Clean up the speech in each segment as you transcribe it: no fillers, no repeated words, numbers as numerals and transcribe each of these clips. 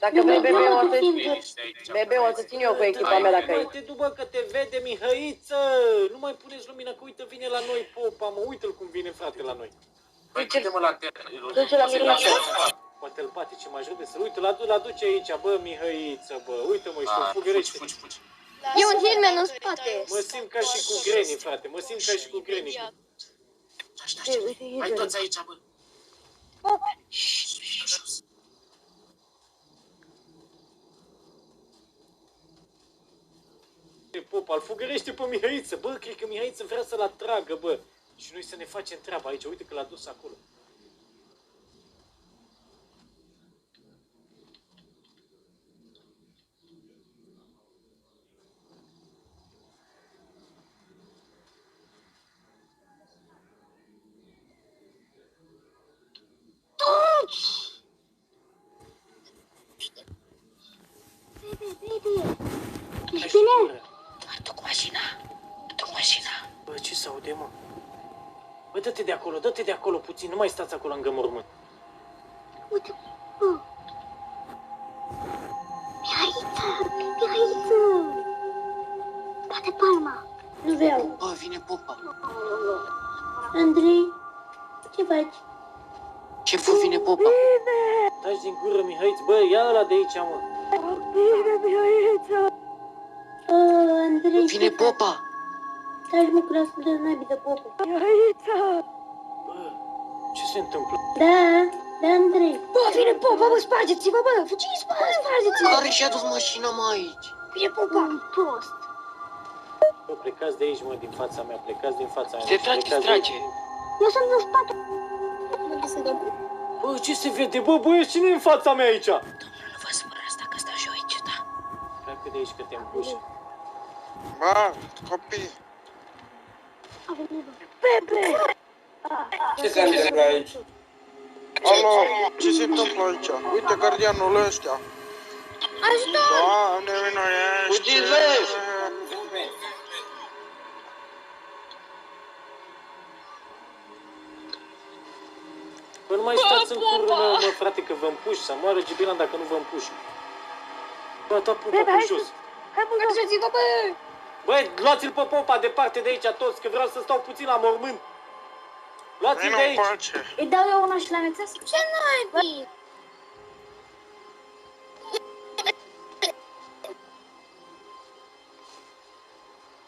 Dacă vrei, Bebe, o să țin eu cu echipa mea dacă e. Te dubă că te vede, Mihăiță! Nu mai puneți lumină, că uite, vine la noi popa, mă, uite-l cum vine, frate, la noi. Duce-mă la ternă. Duce la Mihăiță. Poate-l bate, ce mă ajută să... Uite, l aduce aici, bă, Mihăiță, bă, uite-mă, și tu fugărește. Fugi. E un Hillman în spate. Mă simt ca și cu Granny, frate, mă simt ca și cu Granny. Hai toți aici, bă. Popa, îl fugărește pe Mihăiță, bă, cred că Mihăiță vrea să-l atragă, bă. Și noi să ne facem treaba aici, uite că l-a dus acolo. Baby, ești bine? Duc mașina. Bă, ce s-aude, mă? Bă, dă-te de acolo puțin, nu mai stați acolo lângă mormânt. Uite, bă. Mihăiță. Bate palma. Nu vreau. Bă, vine popa. Andrei, ce faci? Șeful, vine popa. Taci din gură, Mihăiță, bă, ia ăla de aici, mă. Bine, Mihăiță. Andrei, Vine popa. Tragi mă cu lasă de naibii de popă. Mihăiță! Bă, ce se întâmplă? Da, Andrei. Bă, vine popa, bă, spargeți-vă, bă, fugiți, bă, spargeți-vă. Care și-a dus mașina, mă, aici? Vine popa. Un prost. Bă, plecați de aici, mă, din fața mea, plecați din fața mea. Te trage. Eu sunt în spate. Bă, ce se vede, bă, băieți, cine e în fața mea aici? Domnule, nu vă supărați dacă stau și eu aici, da? Pleacă de aici că te împuși. Bă, copii! Ce se întâmplă aici? Alo, ce se întâmplă aici? Uite gardianul ăștia. Ajutor! Doamne, minuiește! Fugiți, vezi! Bă, nu mai stați în curul meu, mă, frate, că vă împuși, să moară Gibilan dacă nu vă împuși. Bă, ta popa pe jos. Mergeți-vă, bă! Băi, luați-l pe popa departe de aici toți, că vreau să stau puțin la mormânt. Luați-l de Vino aici. pace! Îi dau eu una și la mețesc? Ce naibii?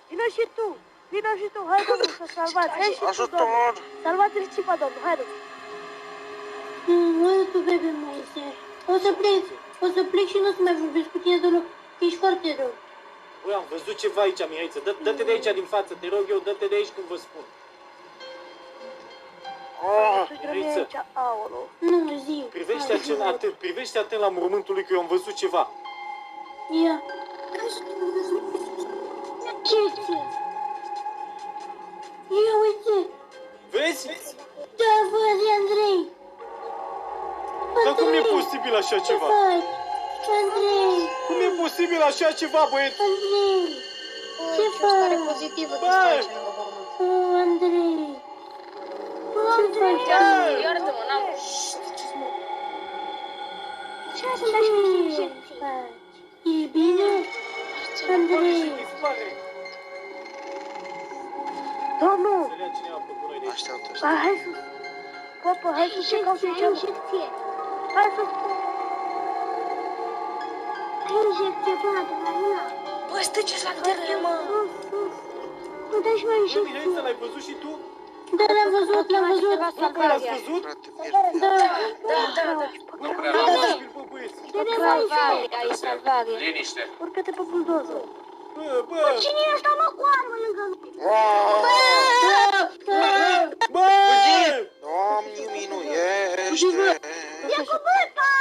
Vino și tu, hai domnul să salvați, hai și tu, domnul. Ajutor! Salvați-l și pe domnul, haide. Mă, tu, bebe, Moise. O să plec și nu o să mai vorbesc cu tine deloc, că ești foarte rău. Băi, am văzut ceva aici, Mihăiță. Dă-te de aici din față, te rog eu, dă-te de aici cum vă spun. Mihăiță, Aici, aolo. Nu, zi. privește atent la mormântul lui, că eu am văzut ceva. Ia. Ce ți-e? Ia, uite. Vezi? Da, văd, Andrei. Dar cum e posibil așa Ce ceva? faci? Andrei, Cum e posibil așa ceva, băieți? Andrei. Ce Stare faci? pozitivă, Bă! că stai aici lângă mormânt. Andrei. Ce faci? Iartă-mă, n-am... Ce faci? E bine? Andrei. Domnul, Să le ia cineva pe gunoi de aici. Așteaptă-ți. hai sus. Popă, hai sus, ce cauți aici? Injecție. Hai sus. Injecție până la adrenalina. Bă, stăceți lanternele, mă! Nu dai și mai Bă, injecție. Mihăiță, l-ai văzut și tu? Da, l-am văzut. Bă, bă, l-ați văzut? Frate, pierde. Da. Nu prea posibil, bă, băieți. Salvare, ai salvare. Liniște. Urcă-te pe buldoză. Bă! Cine e ăsta, mă, cu armă lângă mine? Bă! Doamne, minuiește! E cu băta!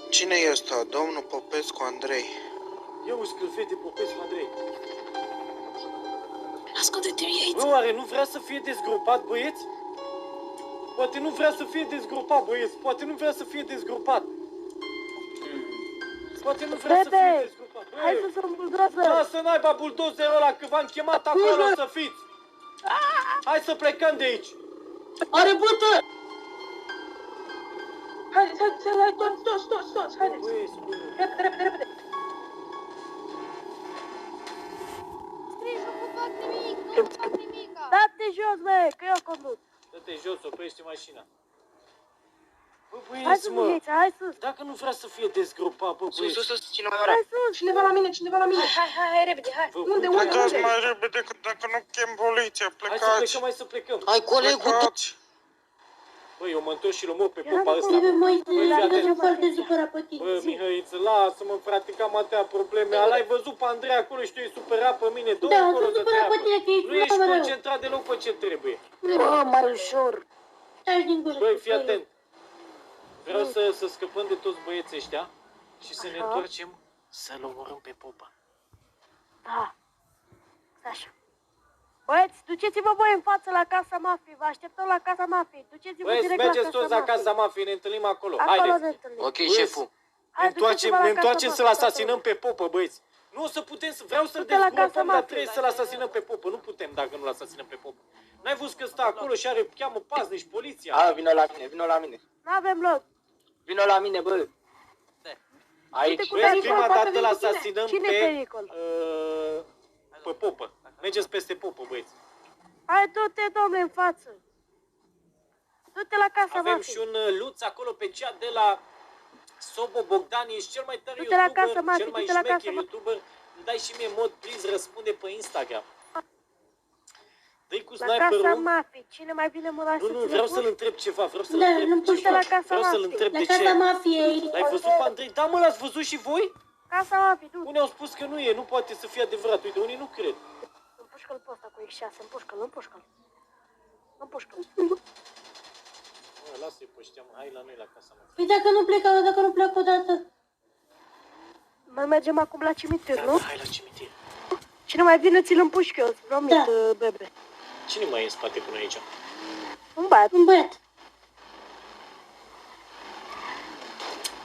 Cine e ăsta? Domnul Popescu Andrei. Ia uzi că-l vede Popescu Andrei. Ascultă-te, ei. Bă, oare nu vrea să fie dezgropat, băieți? Poate nu vrea să fie dezgropat, băieți. Poate nu vrea să fie dezgropat. Poate nu vrea să fie Bebe, dezgropat. hai Bă, să sunt buldoză. lasă naiba buldozerul ăla, că v-am chemat acolo să fiți. Hai să plecăm de aici. Are bătă! Haideți, toți, haideți. Băieți, bă. Repede. Scris, nu fac nimic, nu fac nimic. Da-te jos, bă, că eu conduc. Dă-te jos, oprește mașina. Bă, Hai băieți, sus, mă. băieți, hai sus. Dacă nu vrea să fie dezgropat, bă, băieți. Sus, cineva Hai sus. Cineva la mine. Hai, repede, hai. Vă, Unde? Plecați mai repede, că dacă nu chem poliția, Hai să plecăm. Hai, colegul, Plecați. Bă, eu mă întorc și l-omor pe Era popa acolo. ăsta. Bebe, măi, Băi, fii sunt atent. foarte supărat pe tine. Bă, Mihăiță, lasă-mă, frate, că am atâtea probleme. L-ai văzut pe Andrei acolo și tu ești supărat pe mine. Du-o Da, acolo sunt să te supărat pe apă. tine că ești Nu ești super rău. concentrat deloc pe ce trebuie. Bă, mai ușor. Stai din gură. Băi, fii atent. Vreau să scăpăm de toți băieții ăștia și să ne Așa. întoarcem să-l omorâm pe popa. Da. Stai așa. Băieți, duceți-vă voi în față la casa mafiei. Vă așteptăm la casa mafiei. Duceți-vă Băieți, direct la mergeți casa toți la mafiei. casa mafiei, ne întâlnim acolo. Acolo ne Haideți. întâlnim. Ok, Băieți, șeful. Hai, duceți-vă la ne casa întoarcem să-l mafiei, asasinăm pe popă, băieți. Nu o să putem, vreau să-l Du-te la casa dezgropăm, dar mafiei. trebuie să-l asasinăm pe popă. Nu putem dacă nu-l asasinăm pe popă. N-ai văzut că stă acolo și cheamă paznici, poliția. A, vină la mine. N-avem loc. Vină la mine, bă. Aici. Uite cu Băieți, pericol, prima poate dată îl asasinăm Cine pe, pericol? pe popă. Mergeți peste popă, băieți. Hai, du-te, domnule, în față. Du-te la casa Avem mafiei. și un luț acolo pe cea de la Sobo Bogdan, ești cel mai tare Du-te la YouTuber, casa mafiei, cel mai du-te la casa șmecher YouTuber. Îmi dai și mie mod, please, răspunde pe Instagram. Dă-i cu La casa sniperul. mafiei. Cine mai bine mă lasă Nu, vreau să-l întreb ceva, vreau să-l Da, întreb nu puși ceva. la casa Vreau să-l mafiei. întreb La de casa ce. mafiei. L-ai văzut pe Andrei? Da, mă, l-ați văzut și voi? Casa mafiei, du. Unii au spus că nu e, nu poate să fie adevărat. Uite, unii nu cred. Împușcă-l pe ăsta cu X6, împușcă-l. Mă, lasă-i pe ăștia, mă, hai la noi la casa mea. Păi dacă nu pleacă odată. Mai mergem acum la cimitir, nu? Hai la cimitir. Cine mai vine, ți-l împușc eu, îți promit, Da. bebe. Cine mai e în spate cu noi aici? Un băiat. Un băiat.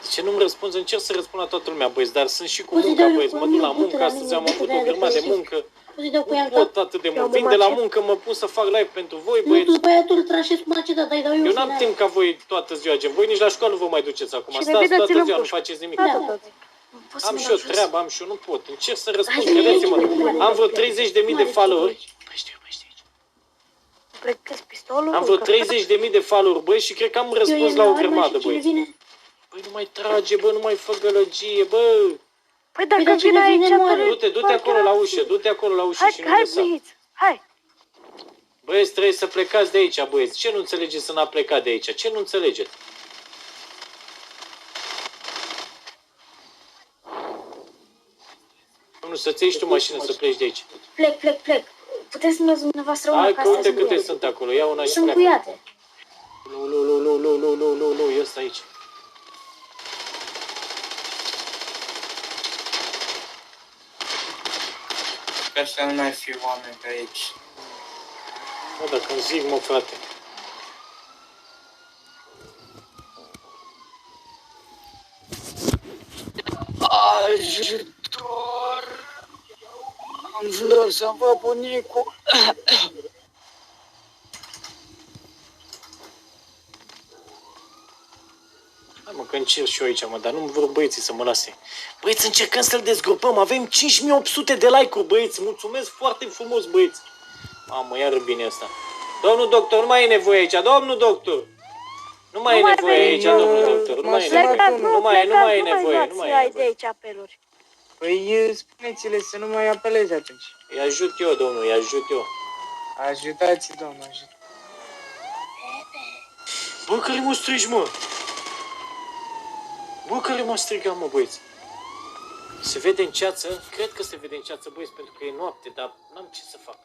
De ce nu-mi răspunzi? Încerc să răspund la toată lumea, băieți, dar sunt și cu O să munca, dau băieți. Mă eu duc la cu muncă, mine, astăzi am cu avut mine, o grămadă de cu muncă. O să-i dau cu Nu ea pot atât de Eu mult. mă Vin de la macet. muncă, mă pun să fac live pentru voi, Nu, băieți. tu băiatul trașezi cu maceta, dar îi dau eu. Eu n-am timp ca voi toată ziua, gen. Voi nici la școală nu vă mai duceți acum. Cine Stați vine, toată ți-l ziua, nu împușc. faceți nimic. Da. Am și eu treabă, am și eu, nu pot. Încerc să răspund, Hai, credeți-mă. hai, Am vreo 30.000 de followeri. Păi știu aici. Pregătesc pistolul. Am vreo 30.000 de followeri, băi, și cred că am răspuns la o grămadă, băi. Băi, nu mai trage, bă, nu mai fă gălăgie, bă. Păi dacă Păi, vine dar cine aici, vine, moare. pe Du-te acolo la ușă, du-te acolo la ușă și nu Hai, lăsa. băieți, hai. Băieți, trebuie să plecați de aici, băieți. Ce nu înțelegeți să n-a plecat de aici? Ce nu înțelegeți? Nu, să-ți iei și tu mașină să pleci de aici. Plec. Puteți să mergeți dumneavoastră una Hai ca că asta uite câte sunt sunt acolo, ia una și Sunt pleacă. cuiate. Lu, ia stai aici. Sper să nu mai fie oameni pe aici. Mă, dacă îmi zic, mă, frate. Ajutor! Am vrut să văd bunicul. Hai mă, că încerc și eu aici, mă, dar nu vor băieții să mă lase. Băieți, încercăm să-l dezgropăm. Avem 5800 de like-uri, băieți. Mulțumesc foarte frumos, băieți. Mamă, iar bine asta. Domnul doctor, nu mai e nevoie aici, domnul doctor. Nu mai e nevoie aici, domnul doctor. Nu mai e nevoie. Plecați, Nu mai e luați, nevoie. Nu mai e ai de nevoie. aici apeluri. Păi spuneți-le să nu mai apeleze atunci. Îi ajut eu, domnul, îi ajut eu. Ajutați, domnul, ajută. Bă, care mă strigi, mă? Bă, care mă striga, mă, băieți? Se vede în ceață? Cred că se vede în ceață, băieți, pentru că e noapte, dar n-am ce să fac.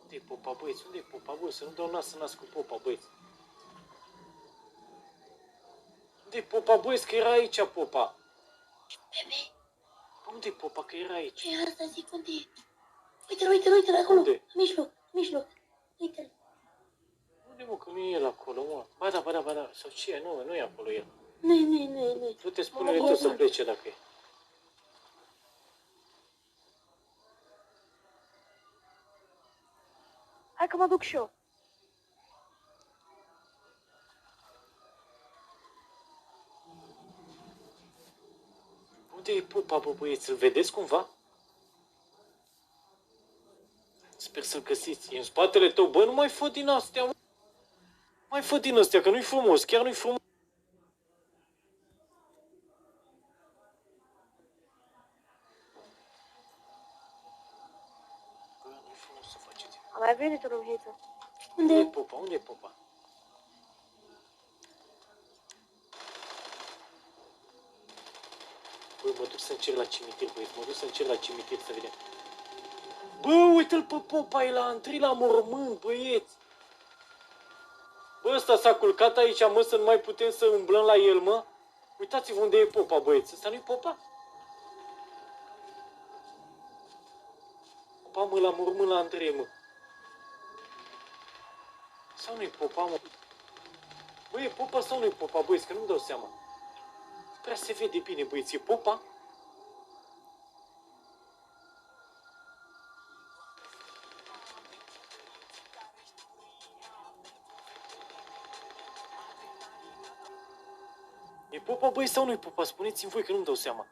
Unde-i popa, băieți? Unde-i popa, băieți? Să nu dau nas să nasc cu popa, băieți. Unde-i popa, băieți? Că era aici, popa. Bebe, Unde-i popa? Că era aici. e asta, zic, unde e? Uite-l acolo. Unde? Mijloc. Uite-l. Unde, mă, că nu e el acolo, mă? Ba da. Sau ce e? Nu e acolo el. Nu. Du-te, spune-le tu să plece dacă e. Hai că mă duc și eu. Unde e Popa, bă, băieți? Îl vedeți cumva? Sper să-l găsiți. E în spatele tău. Bă, nu mai fă din astea, mă. Mai fă din astea, că nu-i frumos. Chiar nu-i frumos. Bă, nu-i frumos să faceți. A mai venit o luminiță. Unde e Popa? Unde e Popa? Bă, mă duc să încerc la cimitir, băieți. Mă duc să încerc la cimitir să vedem. Bă, uite-l pe Popa, e la întâi la mormânt, băieți. Bă, ăsta s-a culcat aici, mă, să nu mai putem să umblăm la el, mă. Uitați-vă unde e Popa, băieți. Ăsta nu-i Popa? Popa, mă, la mormânt la Andrei, mă. Sau nu-i Popa, mă? Bă, e Popa sau nu-i Popa, băieți, că nu-mi dau seama. Prea se vede bine, băieți, e Popa? E Popa, băi, sau nu-i Popa? Spuneți-mi voi că nu-mi dau seama.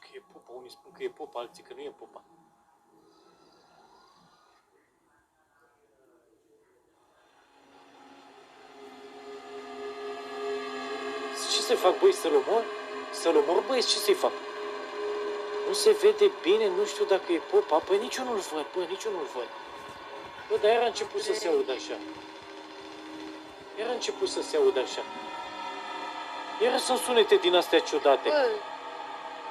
Că e Popa, unii spun că e Popa, alții că nu e Popa. Ce să-i fac, băi, să-l omor? Să-l omor, băi, ce să-i fac? Nu se vede bine, nu știu dacă e Popa. Păi nici eu nu-l văd, bă, nici eu nu-l văd. Bă, dar iar a început să se audă așa. Iar a început să se audă așa. Iar sunt sunete din astea ciudate.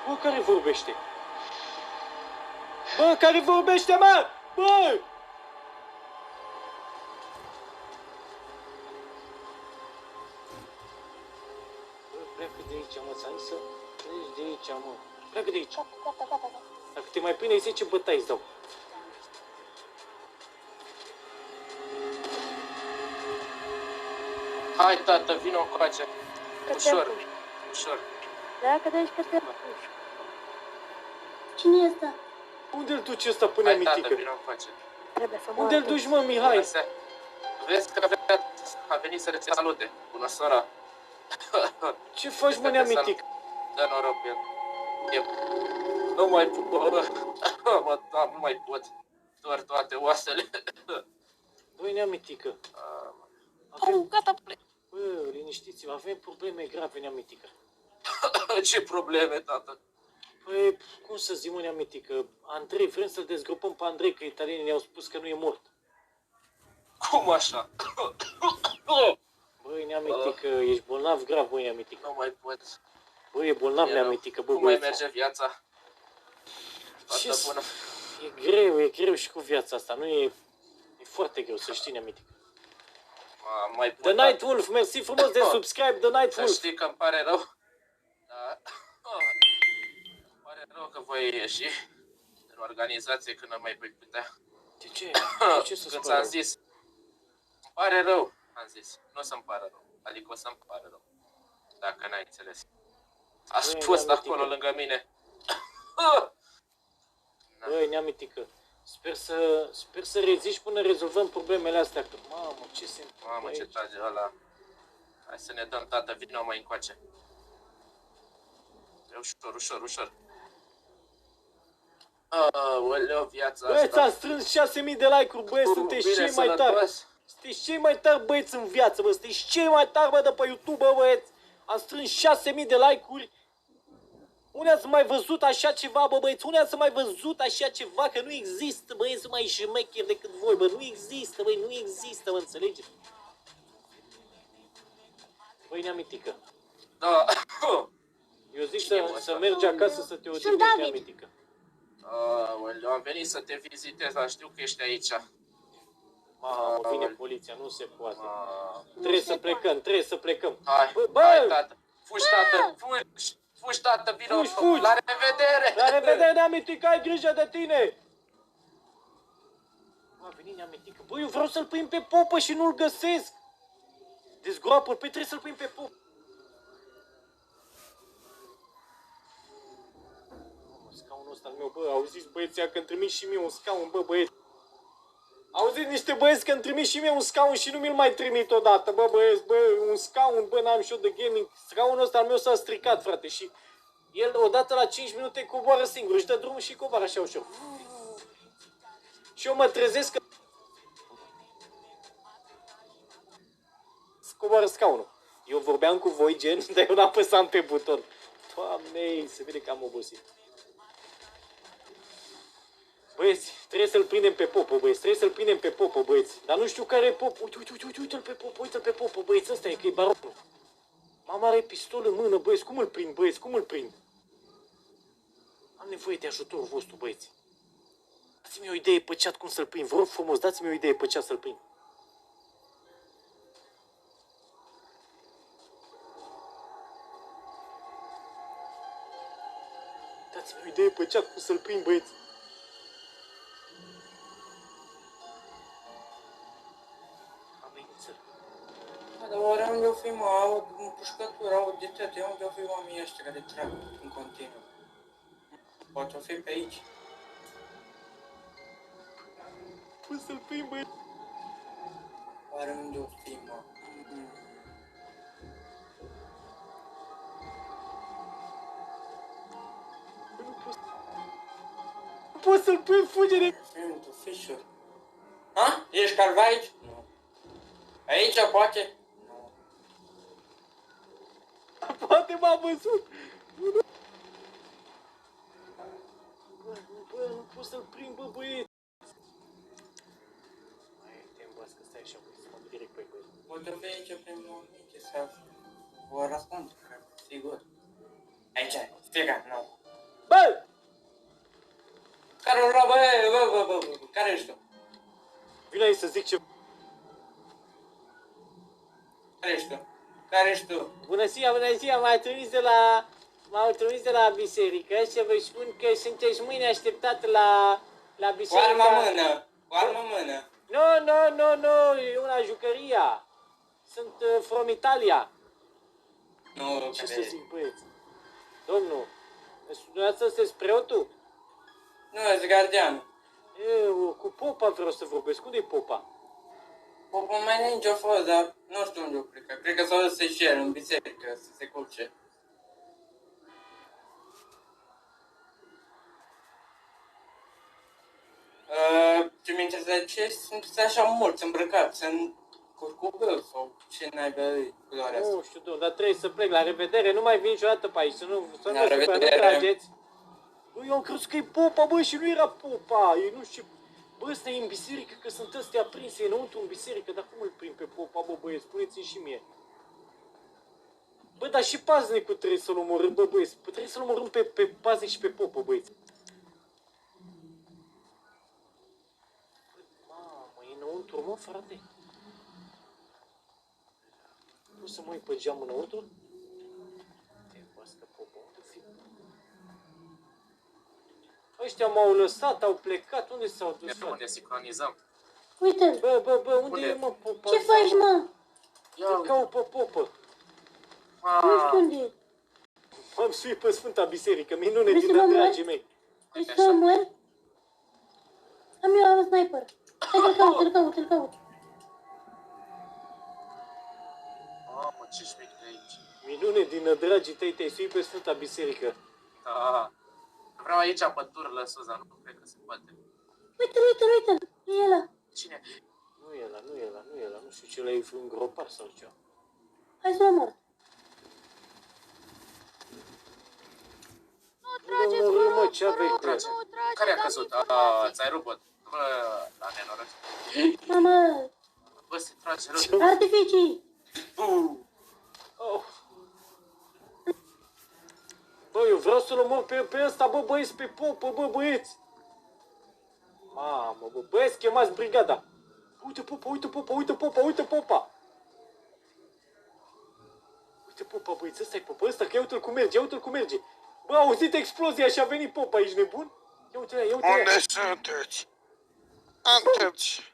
Bă, care vorbește? Bă, care vorbește, mă? Bă! Bă, pleacă de aici, mă, ți-am zis să pleci de aici, mă. Pleacă de aici. Gata. Dacă te mai pune 10 bătaie îți dau. Hai, tată, vino încoace. Că te Ușor, împuși. ușor. Pleacă de aici că te împuși. Cine e ăsta? Unde-l duci ăsta până Hai, tată, mitică? vino încoace. Trebuie să mă Unde-l duci, mă, Mihai? Bună seara. Vezi că a venit să-ți salute. Bună seara. Ce faci, mă, neamitic? Dă noroc cu el. Nu mai pot, mă, da, nu mai pot. Doar toate oasele. Băi, neamitică. Au, gata, plec. Bă, liniștiți-vă, avem probleme grave, neamitică. Ce probleme, tată? Păi, cum să zic, mă, neamitică? Andrei, vrem să-l dezgropăm pe Andrei, că italienii ne-au spus că nu e mort. Cum așa? Băi, neamitică, ești bolnav grav, băi, neamitică. Nu mai pot. Băi, e bolnav, E rău. neamitică, bă, Cum mai băieți. merge viața? Ce Toată bună. E greu și cu viața asta, nu e... E foarte greu, să știi, neamitică. Mai pot, The Night Wolf, mersi frumos de subscribe, The Night Să Wolf. știi că îmi pare rău. Da. Îmi pare rău că voi ieși din organizație când nu mai voi putea. De ce? De ce să Când spun? ți-am zis, îmi pare rău, am zis. Nu o să-mi pară rău. Adică o să-mi pară rău. Dacă n-ai înțeles. Ați Băi, fost neamitică. acolo lângă mine. Băi, neamitică, sper să reziști până rezolvăm problemele astea. Că, mamă, ce se întâmplă Mamă, ce aici? trage ăla. Hai să ne dăm, tată, vină mai încoace. E ușor, ușor, ușor. Aoleu, viața Băi, asta. ți-am strâns 6.000 de like-uri, băi, sunteți Bine, cei mai tari. sănătos. Sunteți cei mai tari băieți în viață, bă, sunteți cei mai tari, bă, de pe YouTube, bă, băieți. Am strâns 6.000 de like-uri. Unde ați mai văzut așa ceva, bă, băieți? Unde ați mai văzut așa ceva? Că nu există, băieți, mai șmecheri decât voi, bă. Nu există, băi, nu există, mă, înțelegeți? Băi, neamitică, Da. eu zic Cine, mă, să ăsta? mergi acasă să te odihnești, David. neamitică. Aoleu, am venit să te vizitez, dar știu că ești aici. Mamă, vine poliția, nu se poate. Ah, Trebuie să plecăm. Hai, Bă, hai, tată. Fugi, tată, fugi. Fugi, tată, vino. Fugi. La revedere. La revedere, neamitică, ai grijă de tine! Bă, a venit neamitică. Bă, eu vreau să-l prind pe Popă și nu-l găsesc! Dezgroapă-l, păi trebuie să-l prind pe Popă. Mamă, scaunul scaunul ăsta al meu, bă, auziți băieții că îmi trimis și mie un scaun, bă, băieți. Auziți niște băieți că îmi trimis și mie un scaun și nu mi-l mai trimit odată, bă, băieți, bă, un scaun, bă, n-am și eu de gaming. Scaunul ăsta al meu s-a stricat, frate, și el odată la 5 minute coboară singur, își dă drumul și coboară așa ușor. Și eu mă trezesc că coboară scaunul. Eu vorbeam cu voi, gen, dar eu n-apăsam pe buton. Doamne, se vede că am obosit. Băieți, trebuie să-l prindem pe Popo, băieți, trebuie să-l prindem pe Popo, băieți. Dar nu știu care e Popo. Uite-l pe Popo, uite-l pe Popo, băieți, ăsta e, că e baronul. Mama are pistol în mână, băieți, cum îl prind, băieți, cum îl prind? Am nevoie de ajutorul vostru, băieți. Dați-mi o idee pe chat cum să-l prind, vă rog frumos, dați-mi o idee pe chat să-l prind. Dați-mi o idee pe chat cum să-l prind, băieți. Amenințări. Dar oare unde o fi, mă? Aud împușcătură, aud de toate. Unde o fi oamenii ăștia care trag în continuu? Poate o fi pe aici. Cum să-l prind, băieți? Oare unde o fi, mă? Nu pot să-l prind, fuge de... Fiind tu, fișuri. Ha? Ești carva aici? Nu. Aici, poate? Nu. Poate m-a văzut. Bă, nu pot să-l prind, bă, băieți. Hai, te învăț că stai așa, băieți, să mă duc direct pe băieți. Poate fi aici prin minte să vă răspund, sigur. Aici, striga, nu. Bă! Care ăla, bă, care ești tu? Vine aici să zic ce... Care ești tu? Care ești tu? Bună ziua, m-au trimis de la biserică și vă spun că sunteți mâine așteptat la biserică. Cu armă mână. Nu, e una jucăria. Sunt from Italia. Nu, Ce să zic, băieți? Domnul, dumneavoastră sunteți preotul? Nu, ești gardian. Eu, cu popa vreau să vorbesc. Unde e popa? Popa mai nici a fost, dar nu știu unde o plecă. Cred că s-a dus să cer în biserică, să se culce. Ce mi interesează, ce sunt așa mulți îmbrăcați în curcubel sau ce n-ai culoarea asta? Nu știu, domnul, dar trebuie să plec. La revedere, nu mai vin niciodată pe aici, să nu La revedere. trageți. Bă, eu am crezut că e popa, bă, și nu era popa. E nu știu. Bă, ăsta e în biserică, că sunt ăstea aprinse, e înăuntru în biserică, dar cum îl prind pe popa, bă, băieți, spuneți-mi și mie. Bă, dar și paznicul trebuie să-l omorâm, bă, băieți. Bă, trebuie să-l omorâm pe paznic și pe popă, băieți. Bă, mamă, e înăuntru, mă, frate. Nu să mă uit pe geam înăuntru? Te bască popă, unde fi? Ăștia m-au lăsat, au plecat, unde s-au dus? Ne unde sincronizăm. Uite-l. Bă, unde e, mă, popa? Ce faci, mă? Îl caut pe popă. Nu știu unde e. M-am suit pe Sfânta Biserică, minune Vrei să din mă mor? dragii mei. Vrei să mă mor? Am eu un sniper. Hai, îl caut. Mamă, ce șmec de aici. Minune din dragii tăi, te-ai suit pe Sfânta Biserică. Da. Vreau aici pe turlă sus, dar nu cred că se poate. Uite-l. E ăla. Cine? Nu e ăla, nu știu ce l-ai îngropat sau ce. Hai să-l omor. Mă, ce aveai Trage. Care a căzut? Ți-ai rupt? Bă, la nenorocit. Mamă, Bă, se trage rău. artificii. Oh. Bă, eu vreau să-l omor pe ăsta, bă, băieți, pe popă, bă, băieți. Mamă, bă, băieți, chemați brigada. Uite popa. Uite popa, băieți, ăsta e popa, ăsta, că ia uite-l cum merge. Bă, auzit explozia și a venit popa, ești nebun? Ia uite-l. Unde sunteți? Sunteți?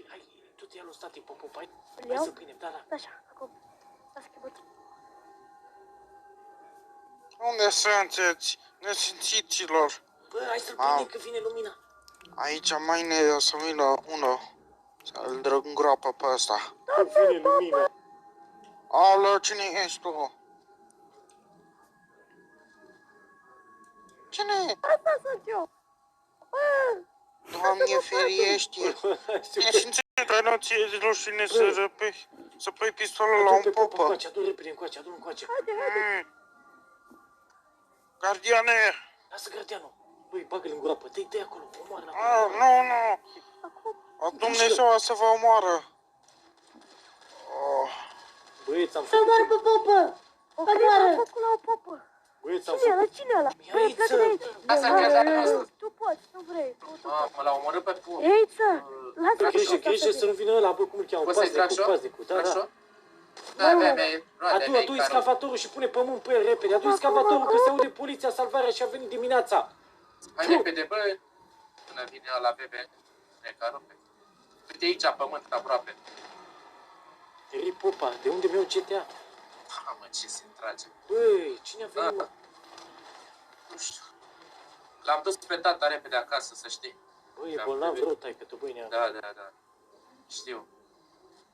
Hai, tu te ia lui static pe popa, hai iau? să prindem, da. Așa, acum. S-a schimbat. Unde sunteți? Nesimțiților? Bă, hai să-l Au. prindem că vine lumina. Aici mâine o să vină unul să-l îngroapă pe ăsta. Că vine lumina. Aoleu, cine ești tu? Cine? Asta sunt eu. Bă, Doamne feriește! Ești înțeleg, nu ți-e rușine să pui pistolul la un popă. Încoace, adu repede, încoace, adu încoace. Gardiane! Lasă gardianul. Băi, bagă-l în groapă, dă-i acolo, omoară-l. Nu. Dumnezeu să vă omoară. Băieți, am Să moară făcut... pe popă! o cred că am făcut la o popă. Băieți, am Cine ăla? făcut... Cine ăla? Băi, Mihaiță! pleacă de aici. Asta crede la noastră. Tu poți, nu vrei. Mamă, l-a omorât pe pop. Eiță, lasă Bă, că grijă să nu vină ăla, bă, cum îl cheamă? Poți să-i trag și-o? Paznicul, da, Trag da. și-o? Da, bebe, roade Adu vechi, excavatorul și pune pământ pe el repede. Adu excavatorul că se aude poliția, salvarea și a venit dimineața. Hai repede, bă. Până vine ăla, bebe. Ne ca rupe. Uite aici, pământ aproape. Eri popa, de unde mi-au GTA? Mamă, ce se trage. Băi, cine a venit, mă? Nu știu. L-am dus pe tata repede acasă, să știi. Băi, e bolnav rău, taică tu, băi, nea. Da. Știu.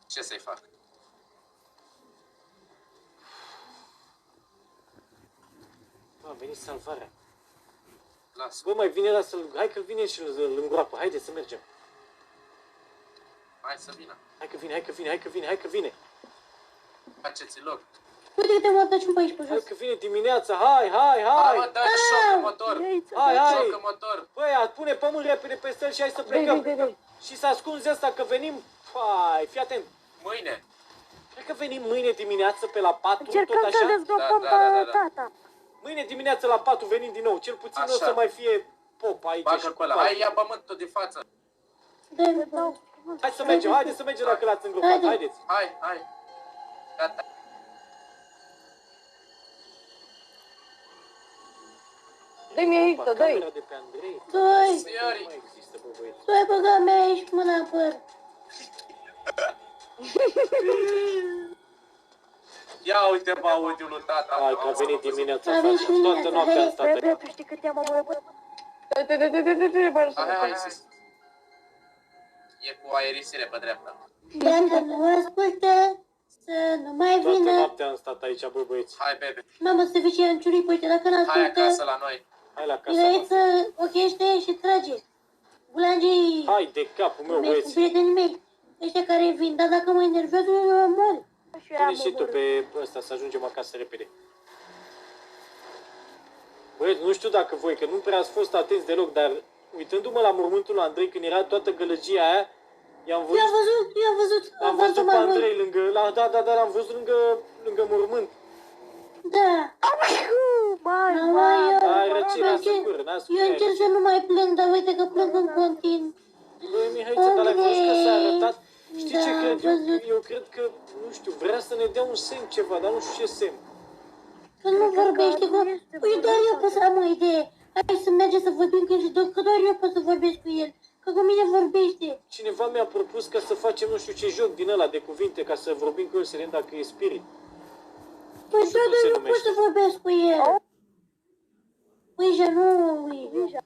Ce să-i fac? Bă, a venit salvarea. Las. Bă, mai vine la să-l... Hai că vine și îl îngroapă. Haide să mergem. Hai să vină. Hai că vine. Faceți loc. Uite că te mă și pe aici pe Hai jos. că vine dimineața. Hai. Hai, mă, dă șoc în motor. Hai. Șoc în motor. Băi, pune pământ repede peste el și hai să plecăm. Și să ascunzi asta că venim... Hai, fii atent. Mâine. Cred că venim mâine dimineață pe la 4, tot Încercăm să așa. dezgropăm Da. pe tata. Mâine dimineață la 4 venim din nou. Cel puțin Așa. o să mai fie pop aici. Bagă și pe ăla. cu Hai, ia pământul de față. Dă-mi dau. Hai să mergem, haideți să mergem dacă l-ați îngropat. Haide. Haideți. Hai. Gata. Dă-mi aici, dă-i. Camera de pe Andrei. Doi. Signori. Nu mai există, bă, băieți. Doi băga mea și mâna în păr. Ia uite, bă, audiul lui tata. Hai că a venit dimineața, A venit frate. și Toată dimineața, noaptea hai, am stat Bebe, aici. tu știi cât i-am omorât? Hai, sus. E cu aerisire pe dreapta. Dacă nu ascultă, să nu mai Toată vină. noaptea am stat aici, bă, băieți. Hai, bebe. Mamă, suficient ciurii, uite, dacă nu Hai acasă ascultă, la noi. Hai la casa Mihaiță noastră. ochește și trage. Bulangii Hai de capul meu, cu băieți. prietenii mei, ăștia care vin, dar dacă mă enervează, eu mor. Pune și tu pe ăsta să ajungem acasă repede. Băieți, nu știu dacă voi, că nu prea ați fost atenți deloc, dar uitându-mă la mormântul lui Andrei când era toată gălăgia aia, i-am văzut, Eu am văzut, am văzut pe Andrei lângă, da, l-am văzut lângă mormânt. Da. Mai, Ai răcirea în gură, n-a spus. Eu încerc să nu mai plâng, dar uite că plâng în continuu. Băi, Mihaiță, dar l-ai văzut că s-a arătat? Știi ce Da, cred? am văzut. Eu cred că, nu știu, vrea să ne dea un semn ceva, dar nu știu ce semn. Că nu vorbește cu... Păi doar eu pot să am o idee. Hai să mergem să vorbim cu el și că doar eu pot să vorbesc cu el. Că cu mine vorbește. Cineva mi-a propus ca să facem nu știu ce joc din ăla de cuvinte, ca să vorbim cu el, să vedem dacă e spirit. Păi știu cum doar se eu nu pot numește. să vorbesc cu el. Ouija, nu Ouija.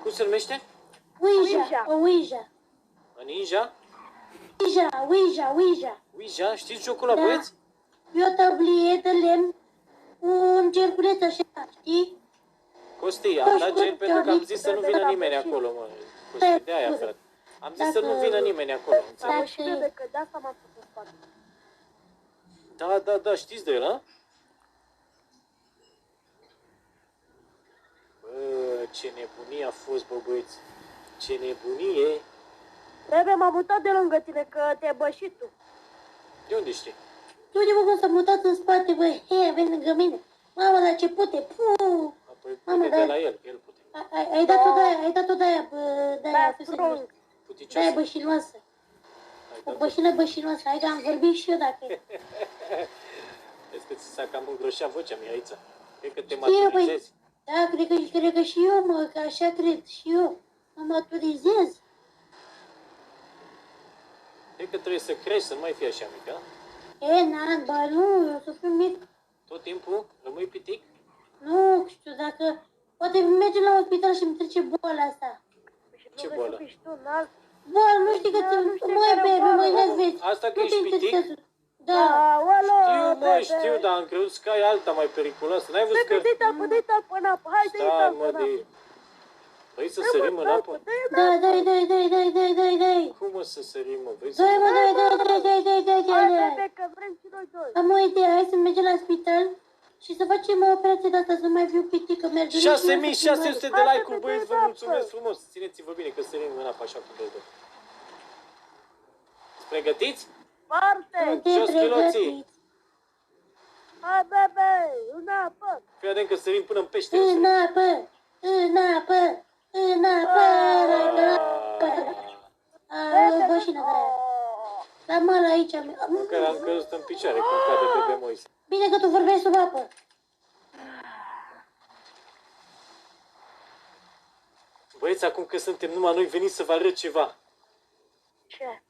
Cum se numește? Ouija, Ouija. Ninja? Ouija. Ouija? Știți jocul ăla, Da. băieți? E o tablie de lemn cu un cerculeț așa, știi? Costi, Da, am și dat cu gen pentru că am zis să nu vină da, nimeni și- acolo, mă. Costi, de aia, frate. Am zis să nu vină nimeni acolo, înțelegi? Am și bebe, că de asta m-am făcut spate. Da, știți de el, a? Bă, ce nebunie a fost, bă, băieți. Ce nebunie. Bebe, m-am mutat de lângă tine, că te-ai bășit tu. De unde știi? Uite mă cum s-a mutat în spate, bă, hei, a venit lângă mine. Mamă, dar ce pute, puuu. Apoi Mamă, pute da. de la el pute. Ai dat-o de-aia, bă, de-aia, Da, strong. de-aia Puticioasă. bășinoasă. Ai O dat-o. bășinoasă, hai că am vorbit și eu dacă... Vezi că ți s-a cam îngroșat vocea, Mihaiță. Cred că te Știu, băi. maturizezi. Da, cred că și eu, mă, că așa cred, și eu. Mă maturizez. Cred că trebuie să crești, să nu mai fii așa mică. Ba nu, eu să fiu mic. Tot timpul rămâi pitic. Nu știu, dacă... Poate mergem la ospital dar am crezut că e alta mai periculoasă. N-ai văzut că... Dă-i până apă, hai dă-i Stai, apă mă, în apă. de... Vrei să sărim în apă? Da, dai. Cum mă să sărim, mă? Vrei să... Dai, mă, dai. Hai, bebe, că vrem și noi doi. Am o idee, hai să mergem la spital și să facem o operație de asta, să nu mai fiu pitică, mergem. 6600 de Hai, like-uri, bebe, băieți, vă dă-i mulțumesc apă. frumos. Țineți-vă bine că sărim în apă așa cum trebuie. Pregătiți? Foarte. Jos chiloții. Hai, bebe, în apă. Fii atent că sărim până în pește. În apă. O mașină de aia. La măl aici. Care am căzut în picioare cum cade bebe Moise. Bine că tu vorbești sub apă. Băieți, acum că suntem numai noi, veniți să vă arăt ceva. Ce?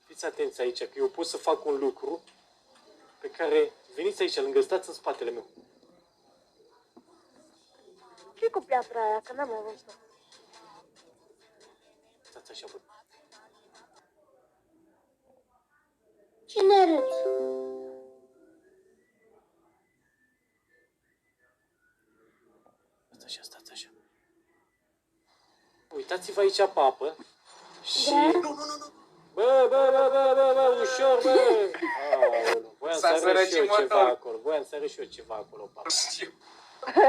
Fiți atenți aici, că eu pot să fac un lucru pe care veniți aici, lângă, stați în spatele meu. Ce cu piatra aia, că n-am mai văzut-o. Stați așa, bă. Cine arăți? Stați așa, stați așa. Uitați-vă aici pe apă și... Da? Bă, ușor, bă! Aoleu, voiam să arăt și eu ceva acolo,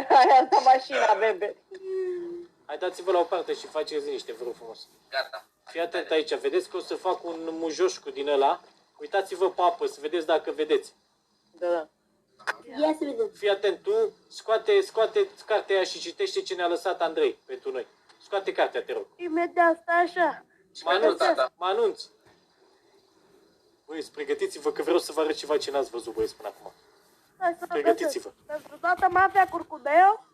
Hai, asta mașina, bebe. Hai, dați-vă la o parte și faceți niște, vă rog frumos. Gata. Fii atent aici, vedeți că o să fac un mujoșcu din ăla. Uitați-vă pe apă, să vedeți dacă vedeți. Da. Ia să vedem. Fii atent, tu scoate cartea aia și citește ce ne-a lăsat Andrei pentru noi. Scoate cartea, te rog. Imediat, stai așa. Mă anunț. Băieți, pregătiți-vă că vreau să vă arăt ceva ce n-ați văzut, băieți, până acum. Hai să Pregătiți-vă. pentru toată mafia Curcubeu.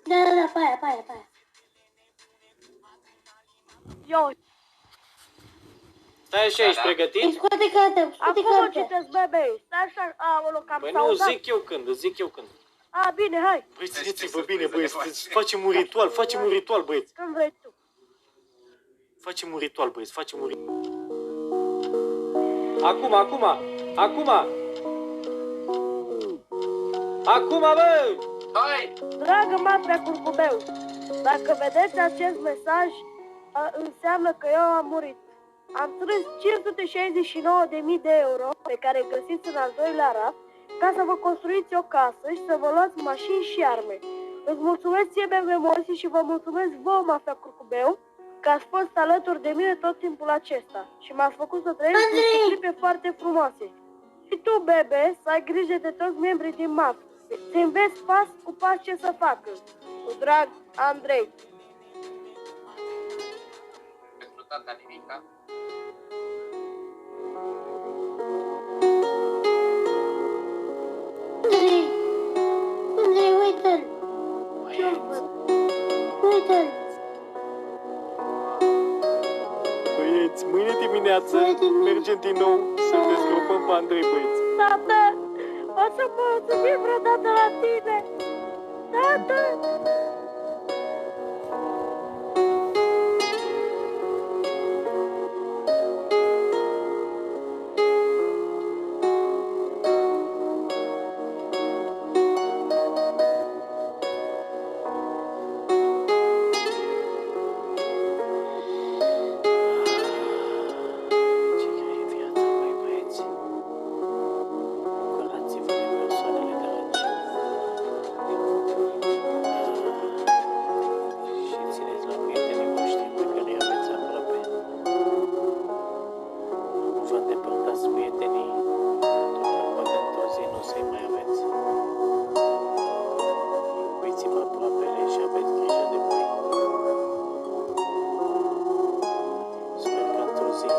Da, pe aia. Eu, Stai așa, ești pregătit? Scoate cartea. acum o citesc, bebe. Stai așa, aoleu, că am Păi nu, saudat. zic eu când. A, bine, hai. Băi, țineți-vă bine, băieți, facem un ritual, băieți. Când vrei tu. Facem un ritual, băieți, facem un ritual. Acum, bă! Hai! Dragă mafia Curcubeu, dacă vedeți acest mesaj, înseamnă că eu am murit. Am strâns 569.000 de euro pe care îi găsiți în al doilea raft ca să vă construiți o casă și să vă luați mașini și arme. Îți mulțumesc ție, bebe Moise, și vă mulțumesc vouă, mafia Curcubeu, că ați fost alături de mine tot timpul acesta și m-ați făcut să trăiesc niște clipe foarte frumoase. Și tu, bebe, să ai grijă de toți membrii din mafie. Să înveți pas cu pas ce să facă. Cu drag, Andrei. Pentru tata nimica. Andrei, uite-l. Uite-l. Băieți, mâine dimineață mergem din nou să-l dezgropăm pe Andrei, băieți. Tată, o să mă mulțumim vreodată la tine. Tată! Ce grea e viața, băi, băieți. Bucurați-vă de persoanele dragi. Și țineți la prietenii voștri pe care îi aveți aproape. Nu vă îndepărtați prietenii, pentru că poate într-o zi nu o să-i mai aveți. Iubiți-vă aproapele și aveți grijă de voi. Sper că într-o zi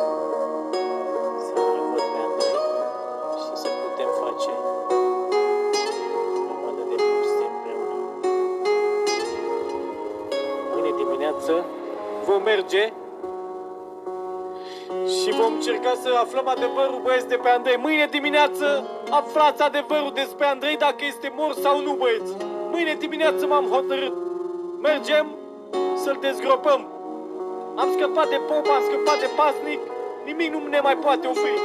să-l revăd pe Andrei și să putem face o grămadă de prostii împreună. Mâine dimineață vom merge și vom încerca să aflăm adevărul, băieți, de pe Andrei. Mâine dimineață aflați adevărul despre Andrei, dacă este mort sau nu, băieți. Mâine dimineață m-am hotărât. Mergem să-l dezgropăm. Am scăpat de pop, am scăpat de pasnic Nimic nu ne mai poate opri.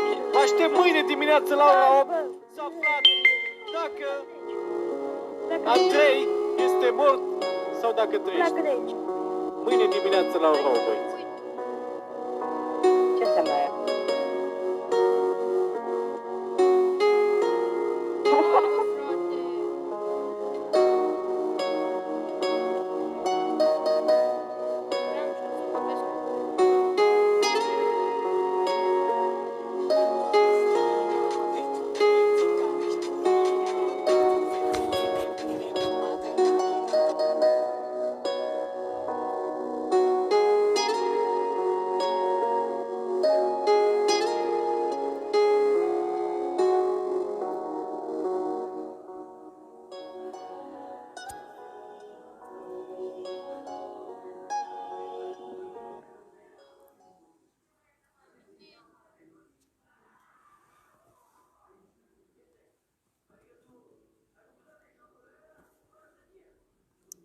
Aștept mâine dimineață la ora 8 să aflați dacă Andrei este mort sau dacă trăiește. Pleacă de aici. Mâine dimineață la ora 8, băi.